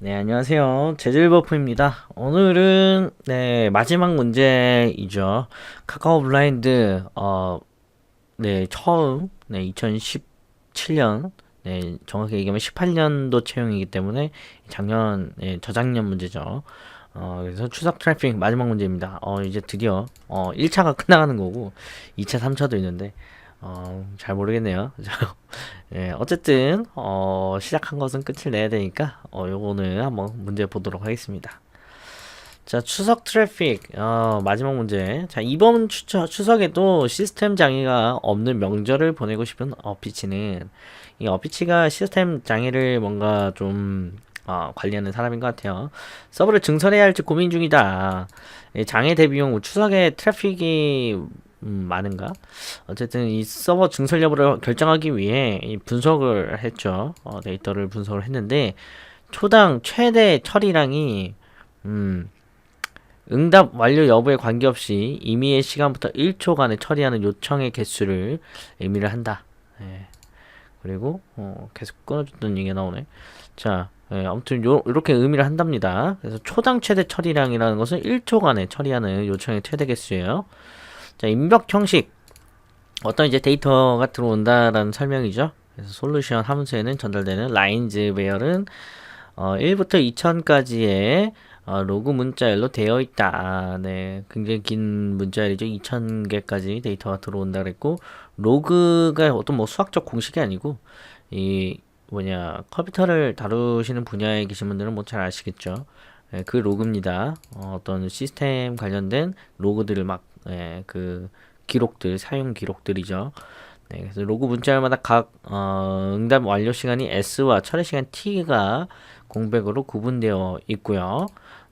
네, 안녕하세요. 재질버프입니다. 오늘은, 마지막 문제이죠. 카카오 블라인드, 처음, 2017년, 정확히 얘기하면 18년도 채용이기 때문에 작년, 저작년 문제죠. 그래서 추석 트래픽 마지막 문제입니다. 이제 드디어, 1차가 끝나가는 거고, 2차, 3차도 있는데, 잘 모르겠네요. 어쨌든 시작한 것은 끝을 내야 되니까 요거는 한번 문제 보도록 하겠습니다. 자, 추석 트래픽 마지막 문제. 자, 이번 추석에도 시스템 장애가 없는 명절을 보내고 싶은 어피치는 이 어피치가 시스템 장애를 뭔가 좀 관리하는 사람인 것 같아요. 서버를 증설해야 할지 고민 중이다. 이 장애 대비용 추석에 트래픽이 많은가? 어쨌든 이 서버 증설 여부를 결정하기 위해 이 분석을 했죠. 데이터를 분석을 했는데 초당 최대 처리량이 음, 응답 완료 여부에 관계없이 임의의 시간부터 1초간에 처리하는 요청의 개수를 의미를 한다. 예. 그리고 계속 끊어줬던 얘기가 나오네. 자, 아무튼 요렇게 의미를 한답니다. 그래서 초당 최대 처리량이라는 것은 1초간에 처리하는 요청의 최대 개수예요. 자, 입력 형식. 어떤 이제 데이터가 들어온다라는 설명이죠. 그래서 솔루션 함수에는 전달되는 라인즈 배열은 1부터 2000까지의 로그 문자열로 되어 있다. 네, 굉장히 긴 문자열이죠. 2000개까지 데이터가 들어온다 그랬고, 로그가 어떤 뭐 수학적 공식이 아니고, 이 뭐냐 컴퓨터를 다루시는 분야에 계신 분들은 뭐 잘 아시겠죠. 그 로그입니다. 어떤 시스템 관련된 로그들을 막 그 기록들, 사용 기록들이죠. 네, 그래서 로그 문자열마다 각 응답 완료 시간이 S와 처리 시간 T가 공백으로 구분되어 있고요.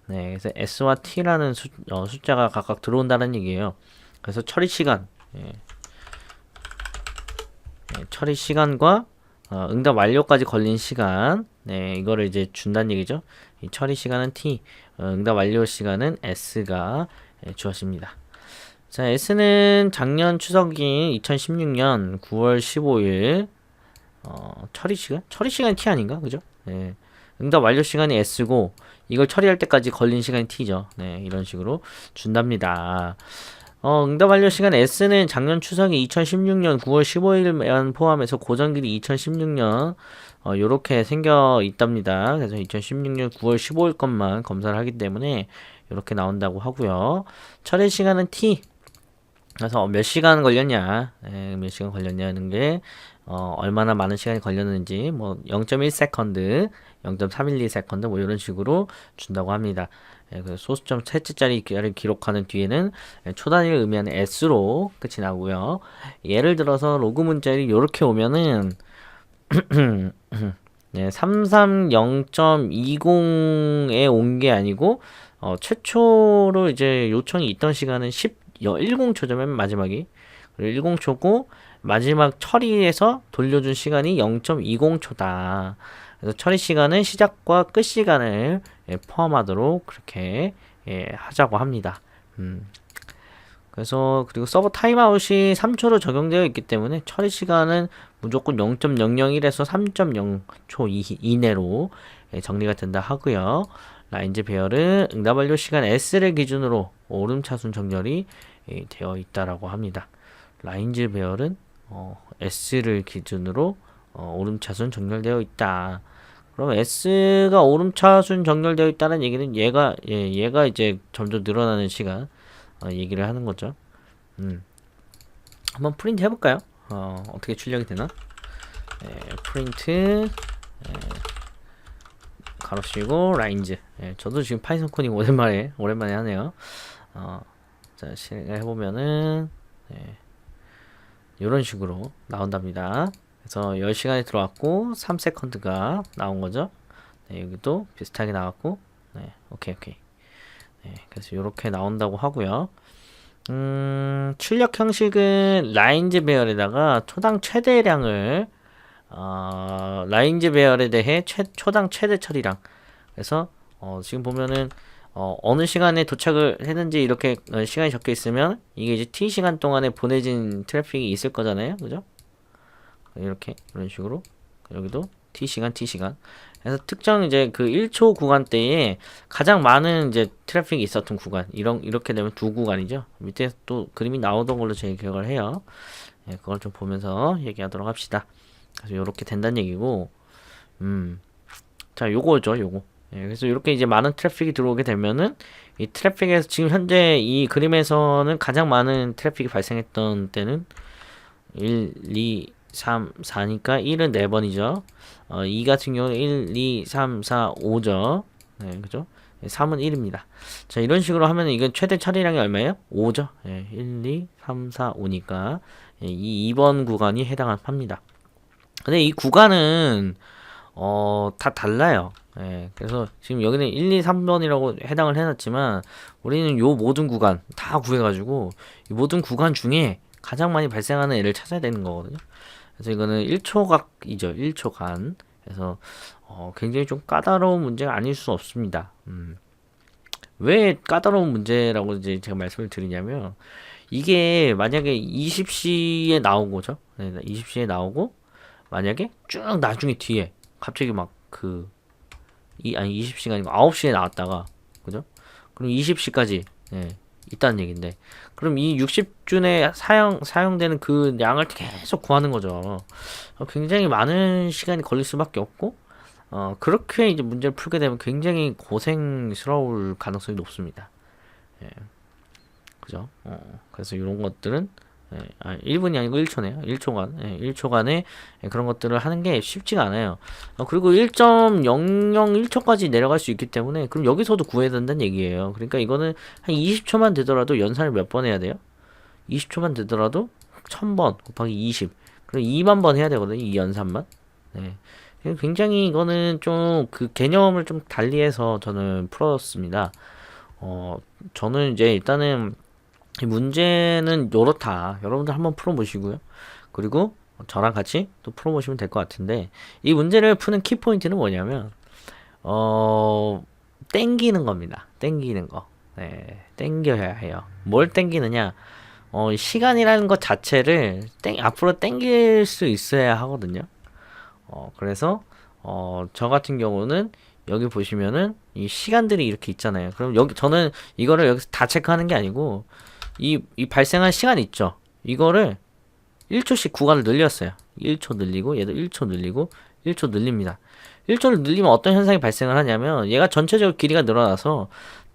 네, 그래서 S와 T라는 숫자가 각각 들어온다는 얘기예요. 그래서 처리 시간, 처리 시간과 응답 완료까지 걸린 시간, 이거를 이제 준다는 얘기죠. 이 처리 시간은 T, 응답 완료 시간은 S가 주어집니다. 자, S는 작년 추석인 2016년 9월 15일 처리 시간? 처리 시간이 T 아닌가? 그죠? 네. 응답 완료 시간이 S고 이걸 처리할 때까지 걸린 시간이 T죠. 네, 이런 식으로 준답니다. 응답 완료 시간 S는 작년 추석이 2016년 9월 15일만 포함해서 고정길이 2016년 요렇게 생겨 있답니다. 그래서 2016년 9월 15일 것만 검사를 하기 때문에 이렇게 나온다고 하고요. 처리 시간은 T. 그래서 몇 시간 걸렸냐, 몇 시간 걸렸냐는 게 얼마나 많은 시간이 걸렸는지 뭐 0.1세컨드, 0.312세컨드 뭐 이런 식으로 준다고 합니다. 그래서 소수점 셋째짜리를 기록하는 뒤에는 초단위를 의미하는 S로 끝이 나고요. 예를 들어서 로그 문자열이 이렇게 오면은 330.20에 온 게 아니고 최초로 이제 요청이 있던 시간은 10초죠, 맨 마지막이. 그리고 10초고 마지막 처리해서 돌려준 시간이 0.20초다. 그래서 처리 시간은 시작과 끝 시간을 포함하도록 그렇게 하자고 합니다. 그래서 그리고 서버 타임아웃이 3초로 적용되어 있기 때문에 처리 시간은 무조건 0.001에서 3.0초 이내로 정리가 된다 하고요. 라인즈 배열은 응답 완료 시간 S를 기준으로 오름차순 정렬이 되어 있다라고 합니다. 라인즈 배열은 S를 기준으로 오름차순 정렬되어 있다. 그럼 S가 오름차순 정렬되어 있다는 얘기는 얘가 이제 점점 늘어나는 시간 얘기를 하는 거죠. 한번 프린트 해볼까요? 어떻게 출력이 되나? 프린트 가로 치고 라인즈. 저도 지금 파이썬 코딩 오랜만에 하네요. 자, 실행을 해보면은 이런 식으로 나온답니다. 그래서 10시간이 들어왔고 3세컨드가 나온 거죠. 여기도 비슷하게 나왔고, 오케이. 그래서 이렇게 나온다고 하고요. 출력 형식은 라인즈 배열에다가 초당 최대량을 라인즈 배열에 대해 초당 최대 처리량. 그래서 지금 보면은 어느 시간에 도착을 했는지 이렇게 시간이 적혀 있으면 이게 이제 t 시간 동안에 보내진 트래픽이 있을 거잖아요, 그죠? 이렇게 이런 식으로 여기도 t 시간 그래서 특정 이제 그 1초 구간대에 가장 많은 이제 트래픽이 있었던 구간, 이렇게 되면 두 구간이죠. 밑에 또 그림이 나오던 걸로 제 기억을 해요. 예, 그걸 좀 보면서 얘기하도록 합시다. 그래서 이렇게 된다는 얘기고, 자, 요거죠, 요거. 예, 그래서 이렇게 이제 많은 트래픽이 들어오게 되면은 이 트래픽에서 지금 현재 이 그림에서는 가장 많은 트래픽이 발생했던 때는 1, 2, 3, 4니까 1은 4번이죠. 2 같은 경우는 1, 2, 3, 4, 5죠. 네, 그죠? 3은 1입니다. 자, 이런 식으로 하면 이건 최대 처리량이 얼마예요? 5죠. 예, 1, 2, 3, 4, 5니까 이 2번 구간이 해당합니다. 근데 이 구간은 다 달라요. 예, 그래서 지금 여기는 1, 2, 3번이라고 해당을 해놨지만 우리는 요 모든 구간 다 구해가지고 이 모든 구간 중에 가장 많이 발생하는 애를 찾아야 되는 거거든요. 그래서 이거는 1초각이죠. 1초간. 그래서 굉장히 좀 까다로운 문제가 아닐 수 없습니다. 왜 까다로운 문제라고 이제 제가 말씀을 드리냐면 이게 만약에 20시에 나오고죠. 네, 20시에 나오고 만약에 쭉 나중에 뒤에 갑자기 막 아니 20시가 아니고 9시에 나왔다가 그죠? 그럼 20시까지 있다는 얘긴데 그럼 이 60준에 사용되는 그 양을 계속 구하는 거죠. 굉장히 많은 시간이 걸릴 수밖에 없고 그렇게 이제 문제를 풀게 되면 굉장히 고생스러울 가능성이 높습니다. 예, 그죠? 그래서 이런 것들은 1분이 아니고 1초네요. 1초간. 1초간에 그런 것들을 하는 게 쉽지가 않아요. 그리고 1.001초까지 내려갈 수 있기 때문에 그럼 여기서도 구해야 된다는 얘기예요. 그러니까 이거는 한 20초만 되더라도 연산을 몇 번 해야 돼요? 20초만 되더라도 1000번 곱하기 20. 그럼 2만 번 해야 되거든요. 이 연산만. 네. 굉장히 이거는 좀 그 개념을 좀 달리해서 저는 풀었습니다. 저는 이제 일단은 이 문제는 요렇다. 여러분들 한번 풀어보시고요. 그리고 저랑 같이 또 풀어보시면 될 것 같은데 이 문제를 푸는 키포인트는 뭐냐면 땡기는 겁니다. 땡기는 거. 네, 땡겨야 해요. 뭘 땡기느냐? 시간이라는 것 자체를 앞으로 땡길 수 있어야 하거든요. 그래서 저 같은 경우는 여기 보시면은 이 시간들이 이렇게 있잖아요. 그럼 여기 저는 이거를 여기서 다 체크하는 게 아니고 이 발생한 시간 있죠. 이거를 1초씩 구간을 늘렸어요. 1초 늘리고 얘도 1초 늘리고 1초 늘립니다. 1초를 늘리면 어떤 현상이 발생을 하냐면 얘가 전체적으로 길이가 늘어나서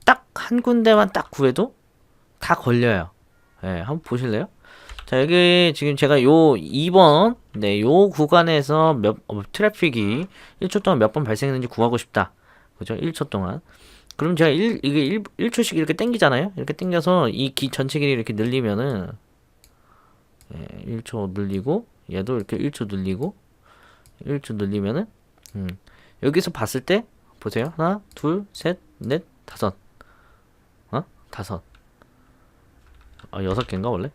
딱 한 군데만 딱 구해도 다 걸려요. 예, 한번 보실래요? 자, 여기 지금 제가 요 2번 요 구간에서 트래픽이 1초 동안 몇 번 발생했는지 구하고 싶다. 그죠? 1초 동안. 그럼 제가 이게 1초씩 이렇게 땡기잖아요? 이렇게 땡겨서 이 전체 길이 이렇게 늘리면은 1초 늘리고 얘도 이렇게 1초 늘리고 1초 늘리면은 여기서 봤을 때 보세요. 하나, 둘, 셋, 넷, 다섯. 다섯. 6개인가 원래?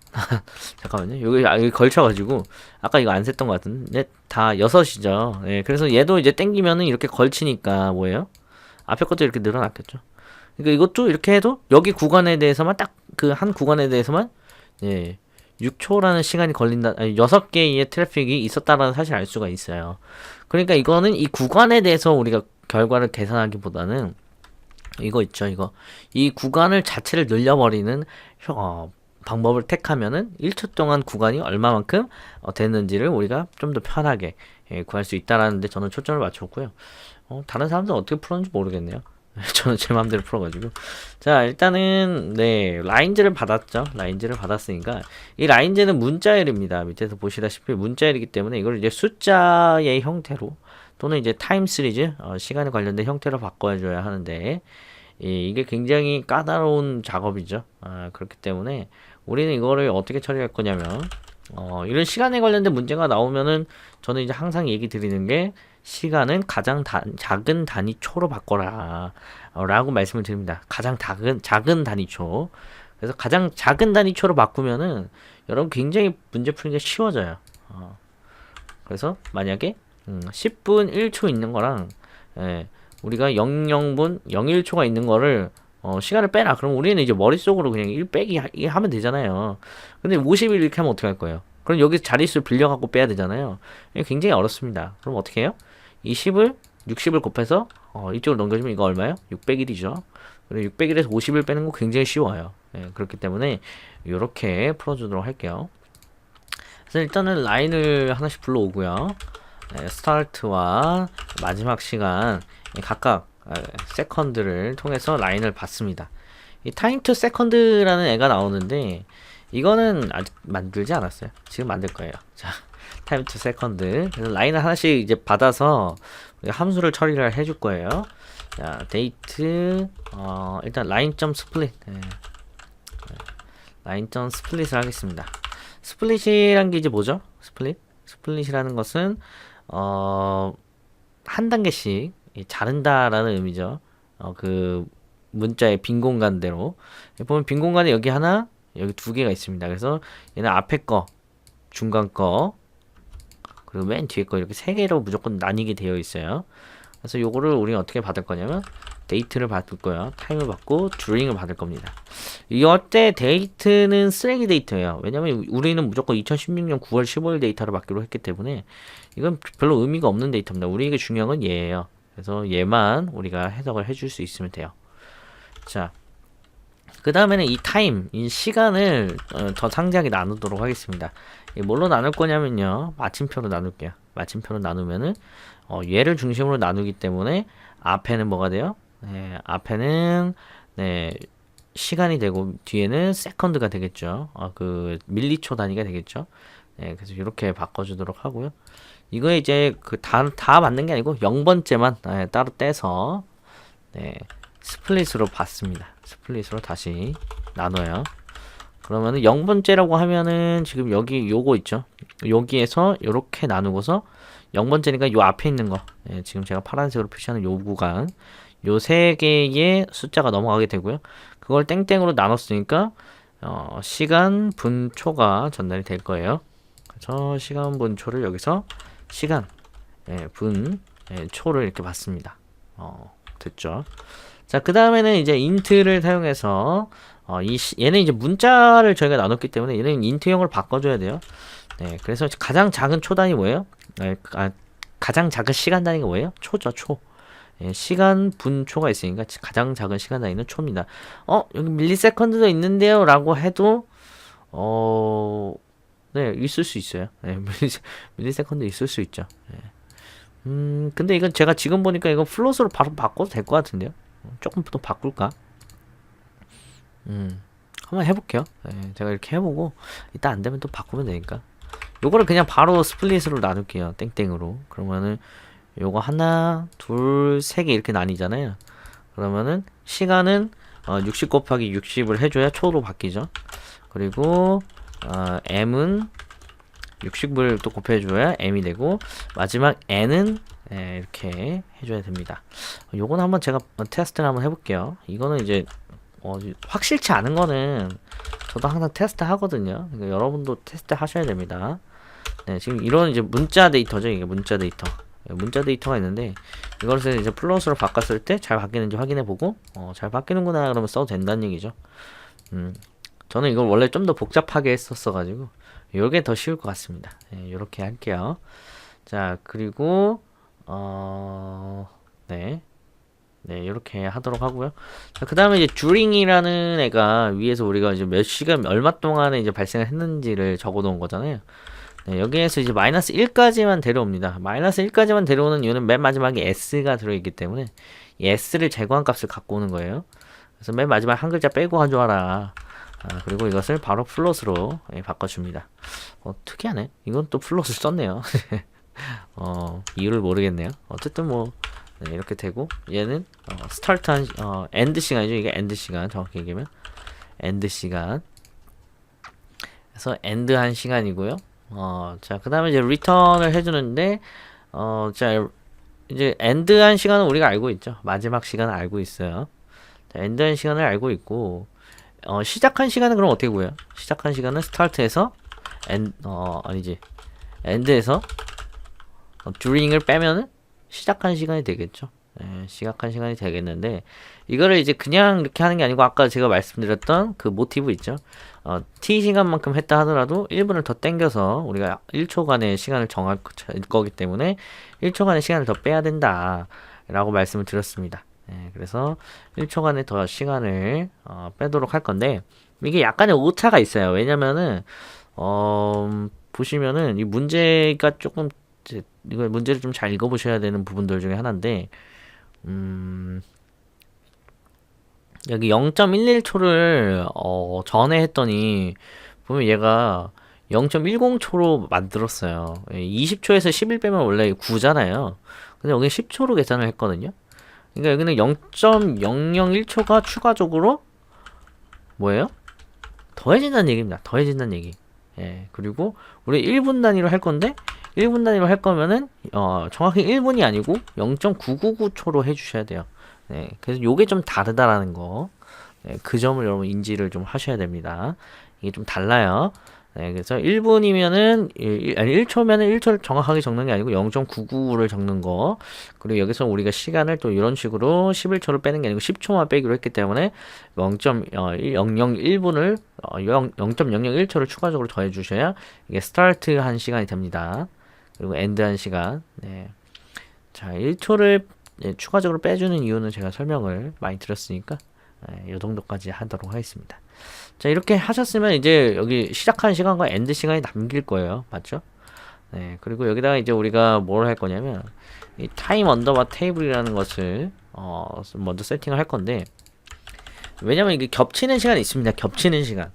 잠깐만요. 여기 걸쳐가지고 아까 이거 안 셌던 것 같은데 다 6이죠. 예, 그래서 얘도 이제 땡기면은 이렇게 걸치니까 뭐예요? 앞에 것도 이렇게 늘어났겠죠. 그러니까 이것도 이렇게 해도 여기 구간에 대해서만 딱 그 한 구간에 대해서만 6초라는 시간이 걸린다. 아니 6개의 트래픽이 있었다라는 사실을 알 수가 있어요. 그러니까 이거는 이 구간에 대해서 우리가 결과를 계산하기보다는 이거 있죠, 이거. 이 구간을 자체를 늘려버리는 방법을 택하면은 1초 동안 구간이 얼마만큼 됐는지를 우리가 좀 더 편하게 구할 수 있다라는데 저는 초점을 맞췄고요. 다른 사람들은 어떻게 풀었는지 모르겠네요. 저는 제 마음대로 풀어가지고. 자, 일단은, 라인즈를 받았죠. 라인즈를 받았으니까. 이 라인즈는 문자열입니다. 밑에서 보시다시피 문자열이기 때문에 이걸 이제 숫자의 형태로, 또는 이제 타임 시리즈, 시간에 관련된 형태로 바꿔줘야 하는데, 이게 굉장히 까다로운 작업이죠. 그렇기 때문에 우리는 이거를 어떻게 처리할 거냐면, 이런 시간에 관련된 문제가 나오면은 저는 이제 항상 얘기 드리는 게 시간은 가장 작은 단위초로 바꿔라 라고 말씀을 드립니다. 가장 작은 단위초. 그래서 가장 작은 단위초로 바꾸면은 여러분 굉장히 문제 푸는 게 쉬워져요. 그래서 만약에 10분 1초 있는 거랑 우리가 00분 01초가 있는 거를 시간을 빼라. 그럼 우리는 이제 머릿속으로 그냥 1 빼기 하면 되잖아요. 근데 50일 이렇게 하면 어떻게 할 거예요? 그럼 여기 자릿수 빌려갖고 빼야 되잖아요. 굉장히 어렵습니다. 그럼 어떻게 해요? 이 10을 60을 곱해서 이쪽으로 넘겨주면 이거 얼마예요? 600일이죠. 그리고 600일에서 50일 빼는 거 굉장히 쉬워요. 예, 그렇기 때문에 이렇게 풀어주도록 할게요. 그래서 일단은 라인을 하나씩 불러오고요. 네, 스타트와 마지막 시간 각각 세컨드를 통해서 라인을 받습니다. 이 타임 투 세컨드라는 애가 나오는데 이거는 아직 만들지 않았어요. 지금 만들 거예요. 자, 타임 투 세컨드. 그래서 라인을 하나씩 이제 받아서 함수를 처리를 해줄 거예요. 자, 데이트 일단 라인.스플릿 라인.스플릿을 하겠습니다. 스플릿이란 게 이제 뭐죠? 스플릿이라는 것은 한 단계씩 자른다라는 의미죠. 그 문자의 빈 공간대로 보면 빈 공간에 여기 하나, 여기 두 개가 있습니다. 그래서 얘는 앞에 거, 중간 거, 그리고 맨 뒤에 거 이렇게 세 개로 무조건 나뉘게 되어 있어요. 그래서 요거를 우리가 어떻게 받을 거냐면 데이트를 받을 거예요. 타임을 받고 during을 받을 겁니다. 이때 데이트는 쓰레기 데이터예요. 왜냐면 우리는 무조건 2016년 9월 15일 데이터를 받기로 했기 때문에 이건 별로 의미가 없는 데이터입니다. 우리에게 중요한 건 얘예요. 그래서 얘만 우리가 해석을 해줄 수 있으면 돼요. 자, 그 다음에는 이 타임, 이 시간을 더 상세하게 나누도록 하겠습니다. 뭘로 나눌 거냐면요, 마침표로 나눌게요. 마침표로 나누면은 얘를 중심으로 나누기 때문에 앞에는 뭐가 돼요? 네, 앞에는 네, 시간이 되고 뒤에는 세컨드가 되겠죠. 그 밀리초 단위가 되겠죠. 네, 그래서 이렇게 바꿔주도록 하고요. 이거 이제 그 다 맞는 게 아니고 0번째만 따로 떼서 네, 스플릿으로 받습니다. 스플릿으로 다시 나눠요. 그러면은 0번째라고 하면은 지금 여기 요거 있죠. 여기에서 요렇게 나누고서 0번째니까 요 앞에 있는 거, 예, 지금 제가 파란색으로 표시하는 요 구간, 요 세 개의 숫자가 넘어가게 되고요. 그걸 땡땡으로 나눴으니까 시간 분 초가 전달이 될 거예요. 그래서 시간 분 초를 여기서 시간 분 초를 이렇게 받습니다. 됐죠? 자, 그 다음에는 이제 인트를 사용해서 얘는 이제 문자를 저희가 나눴기 때문에 얘는 인트형을 바꿔줘야 돼요. 네, 그래서 가장 작은 초 단위 뭐예요? 가장 작은 시간 단위가 뭐예요? 초죠, 초. 예, 시간 분초가 있으니까 가장 작은 시간 단위는 초입니다. 여기 밀리세컨드도 있는데요 라고 해도 네, 있을 수 있어요. 네, 밀리세컨드 있을 수 있죠. 네. 근데 이건 제가 지금 보니까 이거 플롯으로 바로 바꿔도 될 것 같은데요. 조금 더 바꿀까? 한번 해볼게요. 네, 제가 이렇게 해보고 이따 안 되면 또 바꾸면 되니까. 요거를 그냥 바로 스플릿으로 나눌게요. 땡땡으로. 그러면은 요거 하나, 둘, 세 개 이렇게 나뉘잖아요. 그러면은 시간은 60 곱하기 60을 해줘야 초로 바뀌죠. 그리고 m은 60을 또 곱해줘야 m이 되고 마지막 n은 이렇게 해줘야 됩니다. 요건 한번 제가 테스트를 한번 해볼게요. 이거는 이제 확실치 않은 거는 저도 항상 테스트 하거든요. 그러니까 여러분도 테스트 하셔야 됩니다. 네, 지금 이런 이제 문자 데이터죠. 이게 문자 데이터. 문자 데이터가 있는데 이것을 이제 플롯으로 바꿨을 때 잘 바뀌는지 확인해 보고 잘 바뀌는구나 그러면 써도 된다는 얘기죠. 저는 이걸 원래 좀 더 복잡하게 했었어 가지고 요게 더 쉬울 것 같습니다. 네, 요렇게 할게요. 자, 그리고 네, 요렇게 하도록 하고요. 자, 그 다음에 이제 during이라는 애가 위에서 우리가 이제 몇 시간 얼마 동안에 이제 발생을 했는지를 적어 놓은 거잖아요. 네, 여기에서 이제 마이너스 1까지만 데려옵니다. 마이너스 1까지만 데려오는 이유는 맨 마지막에 s가 들어있기 때문에 이 s를 제거한 값을 갖고 오는 거예요. 그래서 맨 마지막 한 글자 빼고 가져와라. 그리고 이것을 바로 플롯으로 바꿔줍니다. 특이하네. 이건 또 플롯을 썼네요. 이유를 모르겠네요. 어쨌든 뭐 네, 이렇게 되고 얘는 스타트한 엔드 시간이죠. 이게 엔드 시간 정확히 얘기하면 엔드 시간. 그래서 엔드 한 시간이고요. 자, 그 다음에 이제 리턴을 해주는데, 자, 이제 엔드한 시간은 우리가 알고 있죠. 마지막 시간을 알고 있어요. 자, 엔드한 시간을 알고 있고, 시작한 시간은 그럼 어떻게 구해요? 시작한 시간은 스타트에서, 아니지. 엔드에서, during을 빼면은 시작한 시간이 되겠죠. 시각한 시간이 되겠는데, 이거를 이제 그냥 이렇게 하는 게 아니고, 아까 제가 말씀드렸던 그 모티브 있죠? t 시간만큼 했다 하더라도 1분을 더 땡겨서 우리가 1초간의 시간을 정할 거기 때문에 1초간의 시간을 더 빼야 된다 라고 말씀을 드렸습니다. 그래서 1초간의 더 시간을 빼도록 할 건데, 이게 약간의 오차가 있어요. 왜냐면은 보시면은 이 문제가 조금 이거 문제를 좀 잘 읽어보셔야 되는 부분들 중에 하나인데, 여기 0.11초를 전에 했더니 보면 얘가 0.10초로 만들었어요. 20초에서 11 빼면 원래 9잖아요. 근데 여기 10초로 계산을 했거든요. 그러니까 여기는 0.001초가 추가적으로 뭐예요? 더해진다는 얘기입니다. 더해진다는 얘기. 그리고 우리 1분 단위로 할 건데 1분 단위로 할 거면은 정확히 1분이 아니고 0.999초로 해주셔야 돼요. 그래서 요게 좀 다르다라는 거, 그 점을 여러분 인지를 좀 하셔야 됩니다. 이게 좀 달라요. 그래서 1분이면은 1초면은 1초를 정확하게 적는 게 아니고 0.999를 적는 거. 그리고 여기서 우리가 시간을 또 이런 식으로 11초를 빼는 게 아니고 10초만 빼기로 했기 때문에 0.001분을 0.001초를 추가적으로 더해 주셔야 이게 스타트 한 시간이 됩니다. 그리고 엔드 한 시간. 자, 1초를 추가적으로 빼주는 이유는 제가 설명을 많이 드렸으니까 이 정도까지 하도록 하겠습니다. 자, 이렇게 하셨으면 이제 여기 시작한 시간과 엔드 시간이 남길 거예요. 맞죠? 그리고 여기다가 이제 우리가 뭘 할 거냐면 이 타임 언더바 테이블이라는 것을 먼저 세팅을 할 건데, 왜냐면 이게 겹치는 시간이 있습니다. 겹치는 시간.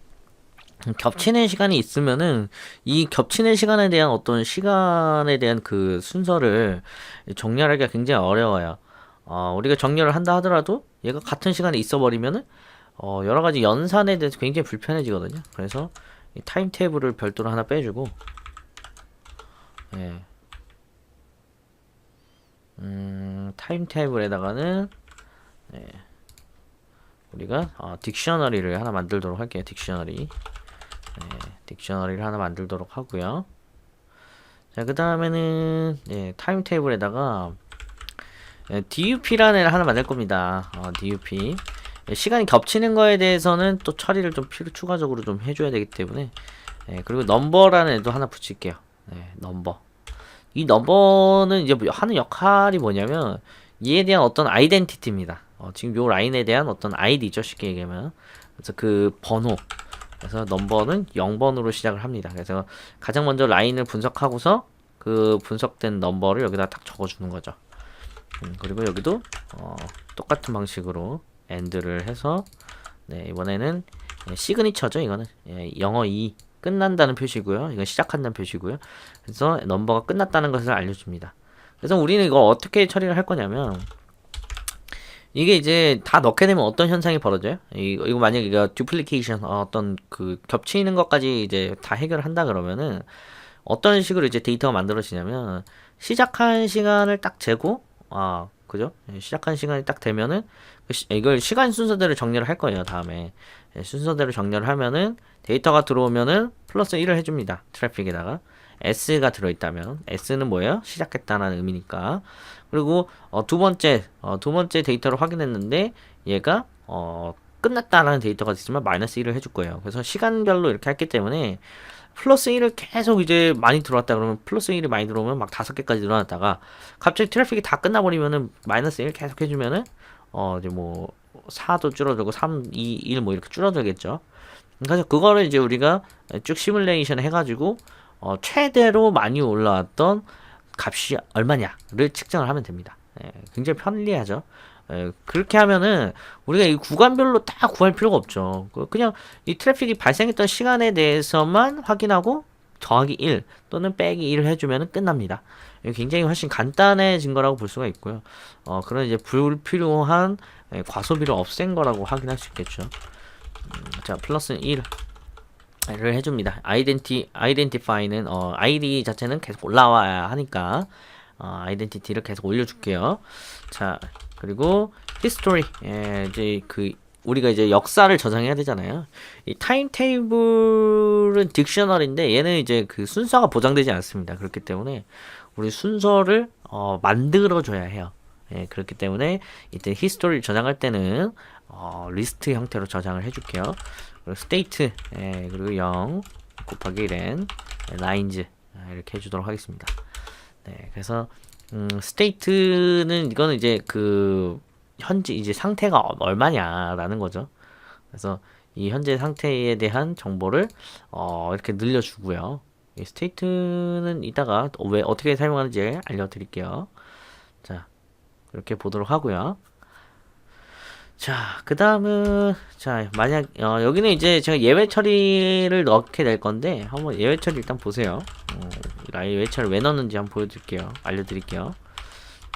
겹치는 시간이 있으면은 이 겹치는 시간에 대한 어떤 시간에 대한 그 순서를 정렬하기가 굉장히 어려워요. 우리가 정렬을 한다 하더라도 얘가 같은 시간에 있어 버리면은 여러 가지 연산에 대해서 굉장히 불편해지거든요. 그래서 이 타임 테이블을 별도로 하나 빼주고, 타임 테이블에다가는 우리가 딕셔너리를 하나 만들도록 할게요. 딕셔너리를 하나 만들도록 하고요. 자, 그 다음에는 타임 테이블에다가 DUP라는 애를 하나 만들 겁니다. DUP. 시간이 겹치는 거에 대해서는 또 처리를 좀 추가적으로 좀 해줘야 되기 때문에, 그리고 넘버라는 애도 하나 붙일게요. 넘버. 이 넘버는 이제 하는 역할이 뭐냐면 얘에 대한 어떤 아이덴티티입니다. 지금 요 라인에 대한 어떤 아이디죠, 쉽게 얘기하면. 그래서 그 번호. 그래서 넘버는 0번으로 시작을 합니다. 그래서 가장 먼저 라인을 분석하고서 그 분석된 넘버를 여기다 딱 적어주는 거죠. 그리고 여기도 똑같은 방식으로 엔드를 해서, 이번에는 시그니처죠. 이거는 영어 2 끝난다는 표시고요. 이건 시작한다는 표시고요. 그래서 넘버가 끝났다는 것을 알려줍니다. 그래서 우리는 이거 어떻게 처리를 할 거냐면, 이게 이제 다 넣게 되면 어떤 현상이 벌어져요? 이거 만약에 이거 듀플리케이션, 어떤 그 겹치는 것까지 이제 다 해결을 한다 그러면은 어떤 식으로 이제 데이터가 만들어지냐면, 시작한 시간을 딱 재고, 그죠? 시작한 시간이 딱 되면은 이걸 시간 순서대로 정리를 할 거예요. 다음에 순서대로 정리를 하면은 데이터가 들어오면은 플러스 1을 해줍니다. 트래픽에다가 S가 들어있다면, S는 뭐예요? 시작했다는 의미니까. 그리고 두 번째 데이터를 확인했는데 얘가 끝났다라는 데이터가 있으면 마이너스 1을 해줄 거예요. 그래서 시간별로 이렇게 했기 때문에 플러스 1을 계속 이제 많이 들어왔다 그러면, 플러스 1이 많이 들어오면 막 5개까지 늘어났다가 갑자기 트래픽이 다 끝나버리면은 마이너스 1 계속 해주면은 이제 뭐 4도 줄어들고 3, 2, 1 뭐 이렇게 줄어들겠죠. 그래서 그거를 이제 우리가 쭉 시뮬레이션 해가지고 최대로 많이 올라왔던 값이 얼마냐를 측정을 하면 됩니다. 굉장히 편리하죠. 그렇게 하면은 우리가 이 구간별로 다 구할 필요가 없죠. 그냥 이 트래픽이 발생했던 시간에 대해서만 확인하고 더하기 1 또는 빼기 1을 해주면 끝납니다. 굉장히 훨씬 간단해진 거라고 볼 수가 있고요. 그런 이제 불필요한 과소비를 없앤 거라고 확인할 수 있겠죠. 자, 플러스 1을 해줍니다. 아이덴티파이는 아이디 자체는 계속 올라와야 하니까 아이덴티티를 계속 올려줄게요. 자, 그리고 히스토리, 이제 우리가 이제 역사를 저장해야 되잖아요. 이 타임 테이블은 딕셔너리인데 얘는 이제 그 순서가 보장되지 않습니다. 그렇기 때문에 우리 순서를 만들어 줘야 해요. 예, 그렇기 때문에 이때 히스토리를 저장할 때는 리스트 형태로 저장을 해줄게요. 그리고 state 예, 그리고 0 곱하기 1n lines 이렇게 해주도록 하겠습니다. 네, 그래서 state는 이거는 이제 그 현재 이제 상태가 얼마냐라는 거죠. 그래서 이 현재 상태에 대한 정보를 이렇게 늘려주고요. 이 state는 이따가 왜 어떻게 사용하는지 알려드릴게요. 자, 이렇게 보도록 하고요. 자, 그 다음은, 자, 만약, 여기는 이제 제가 예외 처리를 넣게 될 건데, 한번 예외 처리 일단 보세요. 예외 처리 왜 넣는지 한번 보여드릴게요. 알려드릴게요.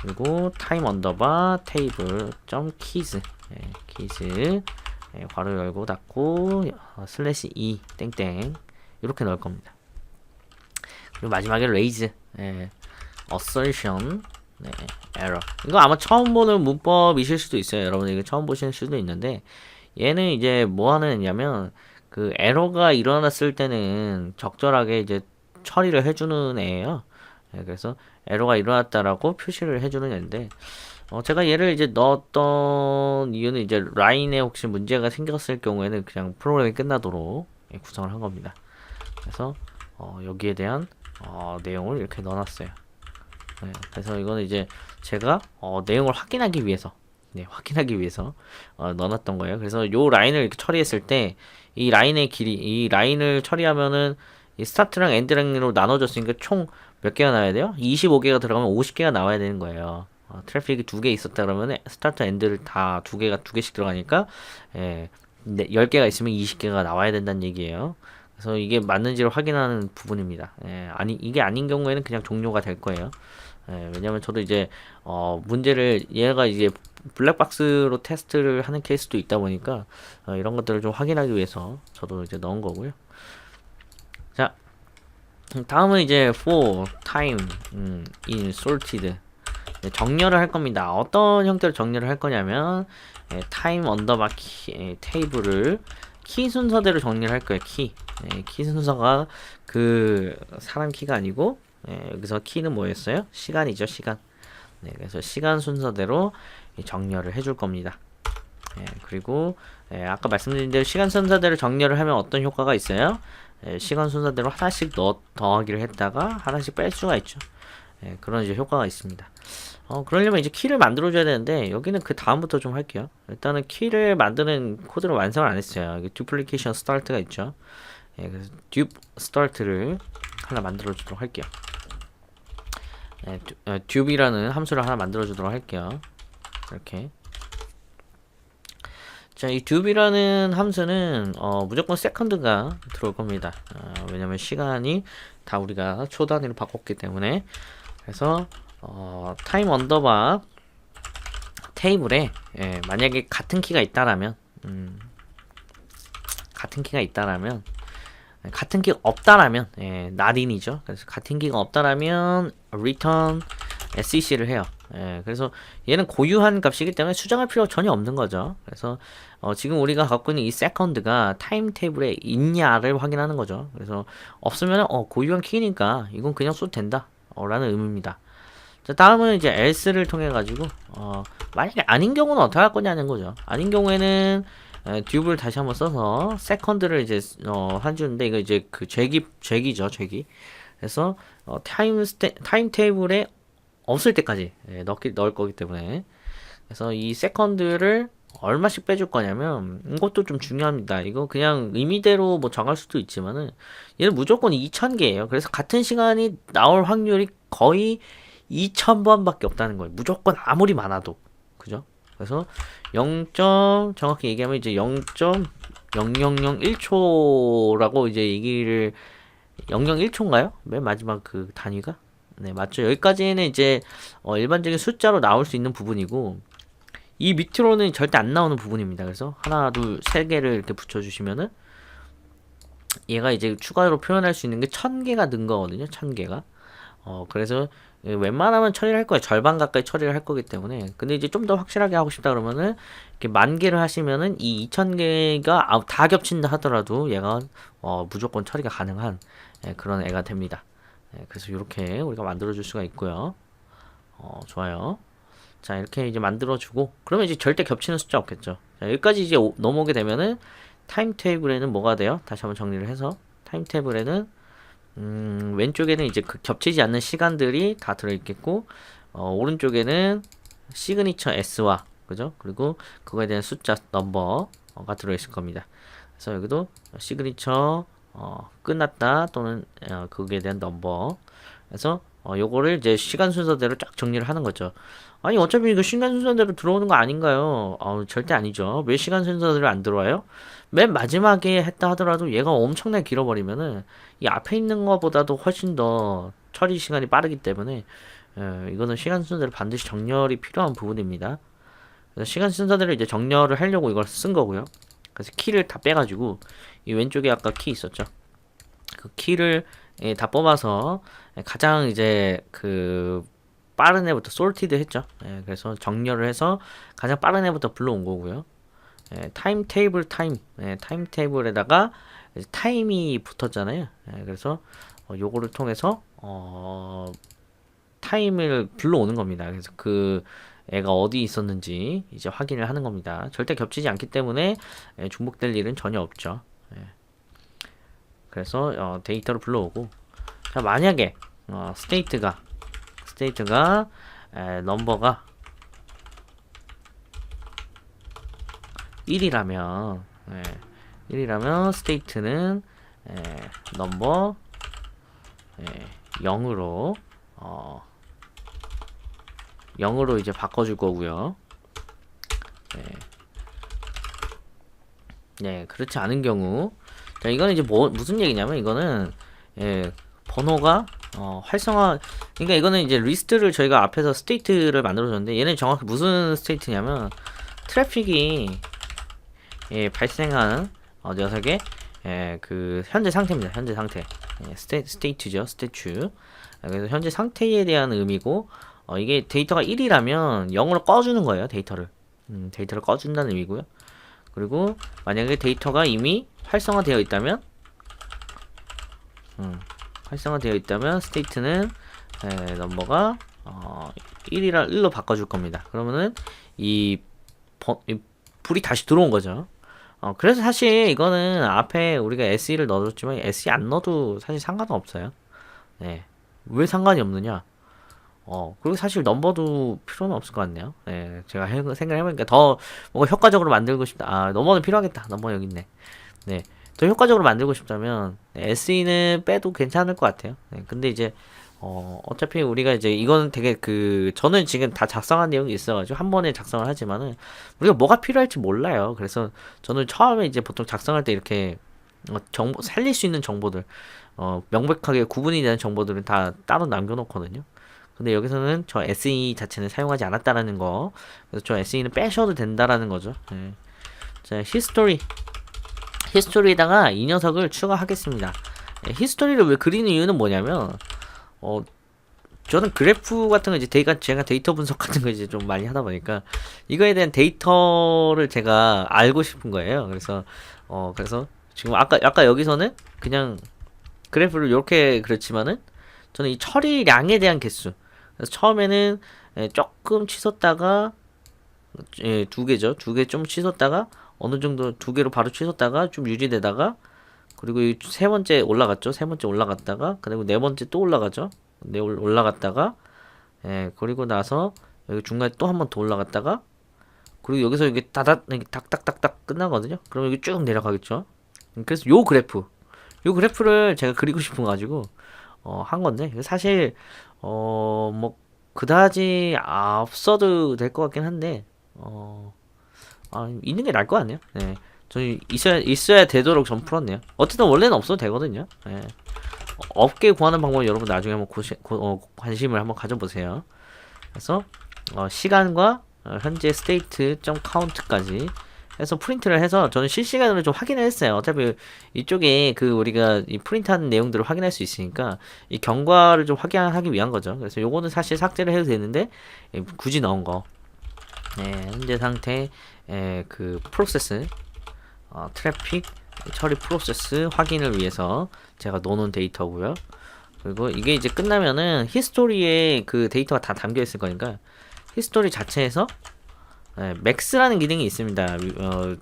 그리고 time 언더바 테이블 점 keys, 예, keys, 예, 괄호 열고 닫고, 슬래시 e 땡땡, 이렇게 넣을 겁니다. 그리고 마지막에 raise, 예, assertion, 네, error. 이거 아마 처음 보는 문법이실 수도 있어요. 여러분 이거 처음 보시는 수도 있는데 얘는 이제 뭐 하느냐면 그 에러가 일어났을 때는 적절하게 이제 처리를 해주는 애예요. 네, 그래서 에러가 일어났다라고 표시를 해주는 애인데 제가 얘를 이제 넣었던 이유는 이제 라인에 혹시 문제가 생겼을 경우에는 그냥 프로그램이 끝나도록 구성을 한 겁니다. 그래서 여기에 대한 내용을 이렇게 넣어놨어요. 네, 그래서 이거는 이제 제가 내용을 확인하기 위해서 확인하기 위해서 넣어놨던 거예요. 그래서 요 라인을 이렇게 처리했을 때 이 라인의 길이 이 라인을 처리하면은 이 스타트랑 엔드랑으로 나눠졌으니까 총 몇 개가 나와야 돼요? 25개가 들어가면 50개가 나와야 되는 거예요. 트래픽이 2개 있었다 그러면 스타트 엔드를 다 2개씩 들어가니까 10개가 있으면 20개가 나와야 된다는 얘기예요. 그래서 이게 맞는지를 확인하는 부분입니다. 이게 아닌 경우에는 그냥 종료가 될 거예요. 왜냐면 저도 이제 문제를 얘가 이제 블랙박스로 테스트를 하는 케이스도 있다 보니까 이런 것들을 좀 확인하기 위해서 저도 이제 넣은 거고요. 자, 다음은 이제 for time in sorted 정렬을 할 겁니다. 어떤 형태로 정렬을 할 거냐면 time 언더바 테이블을 키 순서대로 정리를 할 거예요. 키 순서가 그 사람 키가 아니고 여기서 키는 뭐였어요? 시간이죠, 시간. 네, 그래서 시간 순서대로 정렬을 해줄 겁니다. 그리고 아까 말씀드린 대로 시간 순서대로 정렬을 하면 어떤 효과가 있어요? 시간 순서대로 하나씩 더하기를 했다가 하나씩 뺄 수가 있죠. 그런 이제 효과가 있습니다. 그러려면 이제 키를 만들어줘야 되는데 여기는 그 다음부터 좀 할게요. 일단은 키를 만드는 코드를 완성을 안 했어요. 여기 duplication start가 있죠. 그래서 dup start를 하나 만들어 주도록 할게요. dup이라는 함수를 하나 만들어 주도록 할게요. 이렇게. 자, 이 dup이라는 함수는 무조건 세컨드가 들어올 겁니다. 왜냐면 시간이 다 우리가 초 단위로 바꿨기 때문에. 그래서 타임 언더바 테이블에 만약에 같은 키가 있다라면 같은 키가 없다라면 not인이죠. 그래서 같은 키가 없다라면 return sec를 해요. 그래서 얘는 고유한 값이기 때문에 수정할 필요가 전혀 없는 거죠. 그래서 지금 우리가 갖고 있는 이 second가 타임 테이블에 있냐를 확인하는 거죠. 그래서 없으면 고유한 키니까 이건 그냥 써도 된다 라는 의미입니다. 자, 다음은 이제 else를 통해 가지고 만약에 아닌 경우는 어떻게 할 거냐는 거죠. 아닌 경우에는 dup을 다시 한번 써서 second를 이제 해주는데 이거 이제 그 잭이죠. 그래서 타임 테이블에 없을 때까지 넣을 거기 때문에 그래서 이 second를 얼마씩 빼줄 거냐면 이것도 좀 중요합니다. 이거 그냥 의미대로 뭐 정할 수도 있지만은 얘는 무조건 2000개예요. 그래서 같은 시간이 나올 확률이 거의 2000번밖에 없다는 거예요. 무조건 아무리 많아도. 그죠? 그래서 정확히 얘기하면 이제 0.0001초라고 이제 얘기를 001초인가요? 맨 마지막 그 단위가? 네, 맞죠. 여기까지는 이제 일반적인 숫자로 나올 수 있는 부분이고 이 밑으로는 절대 안 나오는 부분입니다. 그래서 하나, 둘, 세 개를 이렇게 붙여주시면은 얘가 이제 추가로 표현할 수 있는 게 1000개가 는 거거든요. 1000개가. 그래서 웬만하면 처리를 할 거예요. 절반 가까이 처리를 할 거기 때문에. 근데 이제 좀 더 확실하게 하고 싶다 그러면은 이렇게 10,000개를 하시면은 이 2000개가 다 겹친다 하더라도 얘가 무조건 처리가 가능한 그런 애가 됩니다. 그래서 이렇게 우리가 만들어 줄 수가 있고요. 좋아요. 자, 이렇게 이제 만들어주고, 그러면 이제 절대 겹치는 숫자 없겠죠. 자, 여기까지 이제 넘어오게 되면은, 타임 테이블에는 뭐가 돼요? 다시 한번 정리를 해서, 타임 테이블에는, 왼쪽에는 이제 그 겹치지 않는 시간들이 다 들어있겠고, 오른쪽에는 시그니처 S와, 그죠? 그리고 그거에 대한 숫자, 넘버가 들어있을 겁니다. 그래서 여기도 시그니처, 끝났다, 또는, 그거에 대한 넘버. 그래서 요거를 이제 시간 순서대로 쫙 정리를 하는 거죠. 아니 어차피 이거 시간 순서대로 들어오는 거 아닌가요? 절대 아니죠. 왜 시간 순서대로 안 들어와요? 맨 마지막에 했다 하더라도 얘가 엄청나게 길어버리면은 이 앞에 있는 거보다도 훨씬 더 처리 시간이 빠르기 때문에 이거는 시간 순서대로 반드시 정렬이 필요한 부분입니다. 그래서 시간 순서대로 이제 정렬을 하려고 이걸 쓴 거고요. 그래서 키를 다 빼가지고 이 왼쪽에 아까 키 있었죠. 그 키를 다 뽑아서 가장 이제 그 빠른 애부터 솔티드 했죠. 그래서 정렬을 해서 가장 빠른 애부터 불러온 거고요. 타임 테이블 타임 테이블에다가 타임이 붙었잖아요. 그래서 요거를 통해서 타임을 불러오는 겁니다. 그래서 그 애가 어디 있었는지 이제 확인을 하는 겁니다. 절대 겹치지 않기 때문에 중복될 일은 전혀 없죠. 그래서 데이터를 불러오고, 자 만약에 스테이트가 넘버가 1이라면 1이라면 스테이트는 넘버 0으로 0으로 이제 바꿔줄 거고요. 그렇지 않은 경우, 자 이거는 이제 무슨 얘기냐면, 이거는 번호가 활성화, 그러니까 이거는 이제 리스트를 저희가 앞에서 스테이트를 만들어줬는데, 얘는 정확히 무슨 스테이트냐면 트래픽이 발생하는 녀석의 그 현재 상태입니다. 현재 상태. 스테이트죠. 스태츄. 그래서 현재 상태에 대한 의미고, 이게 데이터가 1이라면 0으로 꺼주는 거예요. 데이터를 꺼준다는 의미고요. 그리고 만약에 데이터가 이미 활성화되어 있다면 스테이트는 넘버가 1로 바꿔줄 겁니다. 그러면은 이 불이 다시 들어온 거죠. 그래서 사실 이거는 앞에 우리가 SE를 넣어줬지만 SE 안 넣어도 사실 상관은 없어요. 왜 상관이 없느냐? 그리고 사실 넘버도 필요는 없을 것 같네요. 제가 생각을 해보니까 더 뭔가 효과적으로 만들고 싶다. 넘버는 필요하겠다. 넘버 여기 있네. 더 효과적으로 만들고 싶다면 SE는 빼도 괜찮을 것 같아요. 근데 이제 어차피 우리가 이제 이거는 되게 저는 지금 다 작성한 내용이 있어가지고 한 번에 작성을 하지만은 우리가 뭐가 필요할지 몰라요. 그래서 저는 처음에 이제 보통 작성할 때 이렇게 정보 살릴 수 있는 정보들, 명백하게 구분이 되는 정보들은 다 따로 남겨놓거든요. 근데 여기서는 저 SE 자체는 사용하지 않았다라는 거, 그래서 저 SE는 빼셔도 된다라는 거죠. 자, 히스토리에다가 이 녀석을 추가하겠습니다. 히스토리를 왜 그리는 이유는 뭐냐면, 저는 그래프 같은 거 이제 제가 데이터 분석 같은 거 이제 좀 많이 하다 보니까 이거에 대한 데이터를 제가 알고 싶은 거예요. 그래서 지금 아까 여기서는 그냥 그래프를 이렇게 그렸지만은 저는 이 처리량에 대한 개수, 그래서 처음에는 조금 치솟다가 2개죠. 2개 좀 치솟다가 어느 정도 2개로 바로 치솟다가 좀 유지되다가, 그리고 이 세 번째 올라갔죠. 세 번째 올라갔다가, 그리고 네 번째 또 올라가죠. 올라갔다가, 그리고 나서 여기 중간에 또 한 번 더 올라갔다가, 그리고 여기서 이게 닥닥닥닥 끝나거든요. 그럼 여기 쭉 내려가겠죠. 그래서 요 그래프를 제가 그리고 싶은 거 가지고 한 건데, 사실 뭐 그다지 없어도 될 것 같긴 한데 있는 게 나을 것 같네요. 저는 있어야 되도록 전 풀었네요. 어쨌든 원래는 없어도 되거든요. 없게 구하는 방법 여러분 나중에 한번 관심을 한번 가져보세요. 그래서 시간과 현재 state.count까지 해서 프린트를 해서 저는 실시간으로 좀 확인을 했어요. 어차피 이쪽에 우리가 이 프린트하는 내용들을 확인할 수 있으니까 이 경과를 좀 확인하기 위한 거죠. 그래서 요거는 사실 삭제를 해도 되는데 굳이 넣은 거. 현재 상태 그 프로세스 트래픽 처리 프로세스 확인을 위해서 제가 넣어놓은 데이터고요. 그리고 이게 이제 끝나면은 히스토리에 그 데이터가 다 담겨 있을 거니까 히스토리 자체에서 맥스라는 기능이 있습니다.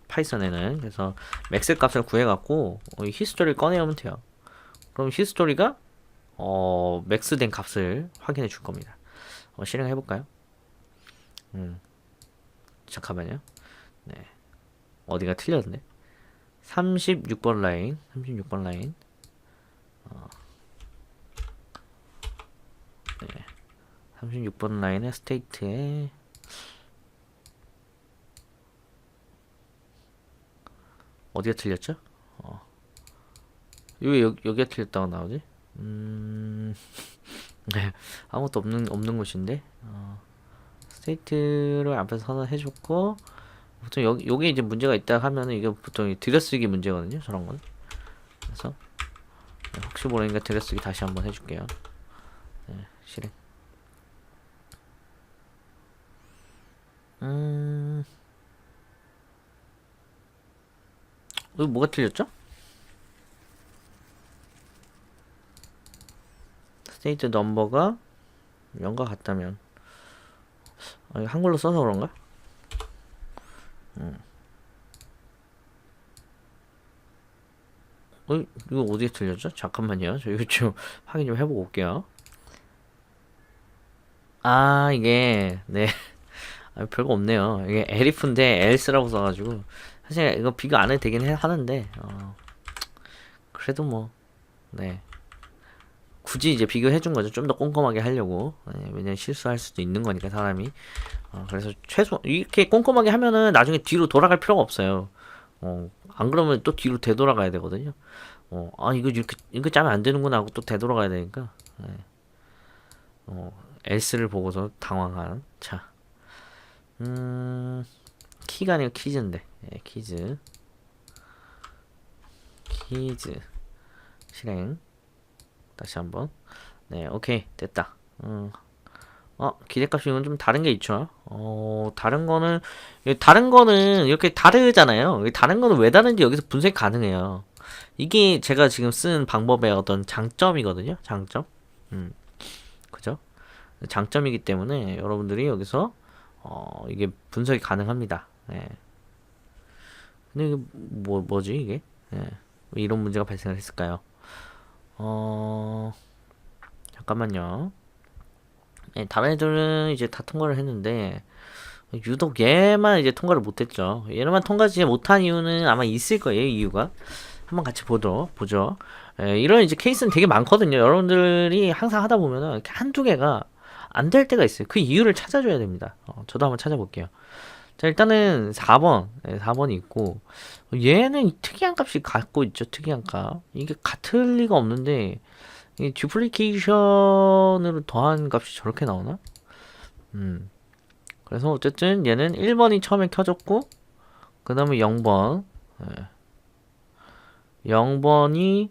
파이썬에는. 그래서 맥스 값을 구해갖고 히스토리를 꺼내오면 돼요. 그럼 히스토리가 맥스 된 값을 확인해 줄 겁니다. 실행해 볼까요? 잠깐만요. 네. 어디가 틀렸네. 36번 라인. 36번 라인. 네. 36번 라인의 스테이트에 어디가 틀렸죠? 왜 여기가 틀렸다고 나오지? 네. 아무것도 없는 곳인데. 스테이트를 앞에서 선언해줬고, 보통 여기 이제 문제가 있다 하면은 이게 보통 들여쓰기 문제거든요. 저런 건. 그래서 혹시 모르니까 들여쓰기 다시 한번 해줄게요. 네, 실행. 여기 뭐가 틀렸죠? 스테이트 넘버가 0과 같다면 이거 한글로 써서 그런가? 이거 어디에 틀렸죠? 잠깐만요. 저 이거 좀 확인 좀 해보고 올게요. 이게 네. 별거 없네요. 이게 elif인데 else라고 써가지고 사실 이거 비교 안 해도 되긴 하는데 그래도 뭐 네. 굳이 이제 비교해준 거죠. 좀 더 꼼꼼하게 하려고. 왜냐면 실수할 수도 있는 거니까 사람이. 그래서 최소 이렇게 꼼꼼하게 하면은 나중에 뒤로 돌아갈 필요가 없어요. 안 그러면 또 뒤로 되돌아가야 되거든요. 이거 이거 짜면 안 되는구나 하고 또 되돌아가야 되니까. S를 보고서 당황한. 자, 키가 아니고 키즈인데. 키즈 실행. 다시 한번. 네, 오케이 됐다. 기대값이 이건 좀 다른 게 있죠. 다른 거는 이렇게 다르잖아요. 다른 거는 왜 다른지 여기서 분석이 가능해요. 이게 제가 지금 쓴 방법의 어떤 장점이거든요. 장점. 그죠? 장점이기 때문에 여러분들이 여기서 이게 분석이 가능합니다. 네. 근데 이게 뭐지 이게? 네. 왜 이런 문제가 발생을 했을까요? 잠깐만요. 네, 다른 애들은 이제 다 통과를 했는데 유독 얘만 이제 통과를 못했죠. 얘만 통과하지 못한 이유는 아마 있을 거예요. 이유가 한번 같이 보죠. 이런 이제 케이스는 되게 많거든요. 여러분들이 항상 하다 보면은 이렇게 한두 개가 안 될 때가 있어요. 그 이유를 찾아줘야 됩니다. 저도 한번 찾아볼게요. 자, 일단은 4번. 4번이 있고 얘는 특이한 값이 갖고 있죠. 특이한 값. 이게 같을 리가 없는데 이 듀플리케이션으로 더한 값이 저렇게 나오나? 그래서 어쨌든 얘는 1번이 처음에 켜졌고 그 다음에 0번 0번이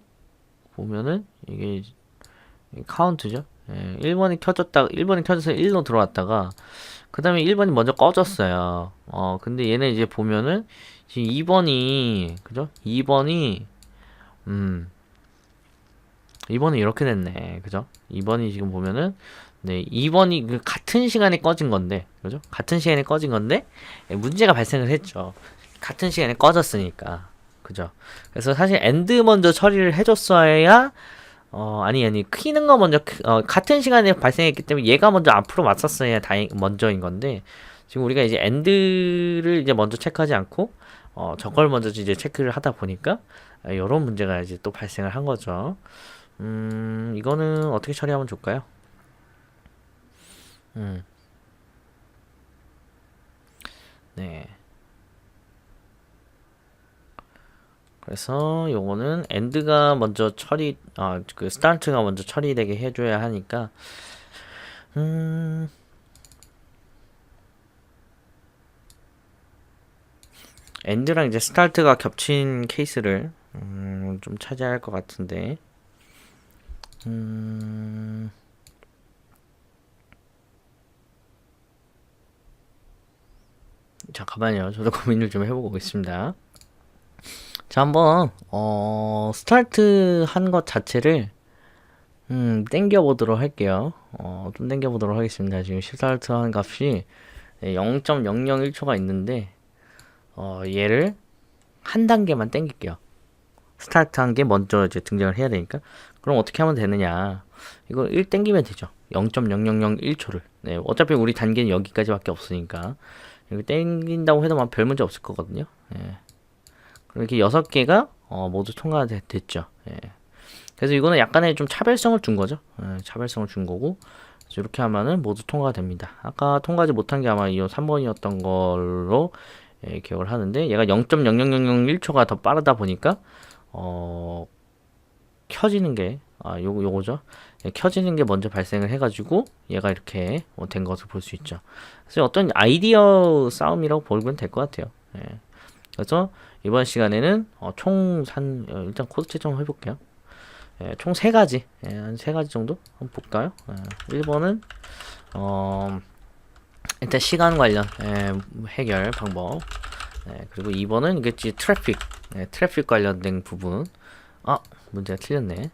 보면은 이게 카운트죠. 1번이 켜져서 1로 들어왔다가 그 다음에 1번이 먼저 꺼졌어요. 근데 얘는 이제 보면은 지금 2번이 그죠? 2번이 이렇게 됐네. 그죠? 2번이 지금 보면은 네, 2번이 그 같은 시간에 꺼진 건데, 그죠? 같은 시간에 꺼진 건데 문제가 발생을 했죠. 같은 시간에 꺼졌으니까. 그죠? 그래서 사실 엔드 먼저 처리를 해줬어야 아니 키는 거 먼저 같은 시간에 발생했기 때문에 얘가 먼저 앞으로 왔었어야 먼저인 건데 지금 우리가 이제 엔드를 이제 먼저 체크하지 않고 저걸 먼저 이제 체크를 하다 보니까 이런 문제가 이제 또 발생을 한 거죠. 이거는 어떻게 처리하면 좋을까요? 네. 그래서 요거는 엔드가 먼저 그 스타트가 먼저 처리되게 해줘야 하니까, 엔드랑 이제 스타트가 겹친 케이스를, 좀 찾아야 할 것 같은데, 잠깐만요. 저도 고민을 좀 해보고 오겠습니다. 자, 한번 스타트 한 것 자체를 땡겨 보도록 할게요. 좀 땡겨 보도록 하겠습니다. 지금 시스타트 하는 값이 0.001초가 있는데, 얘를 한 단계만 땡길게요. 스타트 한 게 먼저 이제 등장을 해야 되니까. 그럼 어떻게 하면 되느냐. 이거 1 땡기면 되죠. 0.0001초를. 네, 어차피 우리 단계는 여기까지밖에 없으니까. 이거 땡긴다고 해도 별 문제 없을 거거든요. 예. 이렇게 6개가 모두 통과됐죠. 예. 그래서 이거는 약간의 좀 차별성을 준 거죠. 예, 차별성을 준 거고. 이렇게 하면은 모두 통과가 됩니다. 아까 통과하지 못한 게 아마 이 3번이었던 걸로 기억을 하는데, 얘가 0.00001초가 더 빠르다 보니까 켜지는 게 요거죠. 예, 켜지는 게 먼저 발생을 해가지고 얘가 이렇게 된 것을 볼 수 있죠. 그래서 어떤 아이디어 싸움이라고 보면 될 것 같아요. 예. 그래서 이번 시간에는 일단 코드 채점 해볼게요. 예, 총 3가지, 한 3가지 정도 한번 볼까요? 1번은 일단 시간 관련 해결 방법. 그리고 2번은 이게 트래픽 관련된 부분. 문제가 틀렸네.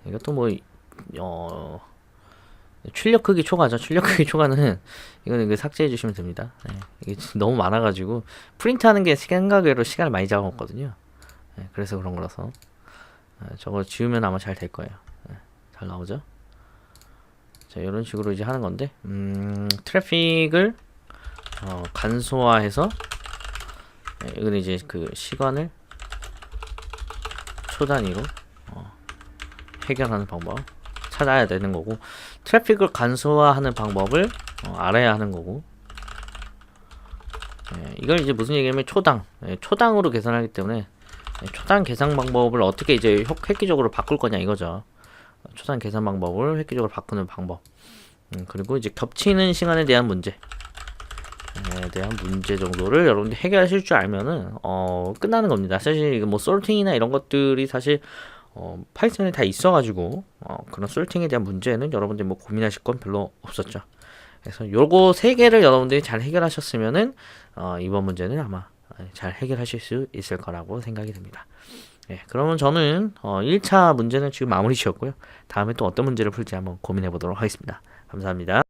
이것도 출력 크기 초과죠. 출력 크기 초과는 이거는 삭제해 주시면 됩니다. 이게 너무 많아가지고 프린트하는 게 생각외로 시간을 많이 잡아먹거든요. 그래서 그런 거라서 저거 지우면 아마 잘 될 거예요. 잘 나오죠. 자, 이런 식으로 이제 하는 건데, 트래픽을 간소화해서 이거는 이제 그 시간을 초 단위로 해결하는 방법 찾아야 되는 거고, 트래픽을 간소화하는 방법을 알아야 하는 거고, 이걸 이제 무슨 얘기냐면 초당으로 계산하기 때문에 초당 계산 방법을 어떻게 이제 획기적으로 바꿀 거냐 이거죠. 초당 계산 방법을 획기적으로 바꾸는 방법. 그리고 이제 겹치는 시간에 대한 문제. 정도를 여러분들이 해결하실 줄 알면은 끝나는 겁니다. 사실 이거 솔팅이나 이런 것들이 사실 파이썬에 다 있어가지고 그런 솔팅에 대한 문제는 여러분들이 고민하실 건 별로 없었죠. 그래서 요거 3개를 여러분들이 잘 해결하셨으면은 이번 문제는 아마 잘 해결하실 수 있을 거라고 생각이 듭니다. 그러면 저는 1차 문제는 지금 마무리 지었고요. 다음에 또 어떤 문제를 풀지 한번 고민해 보도록 하겠습니다. 감사합니다.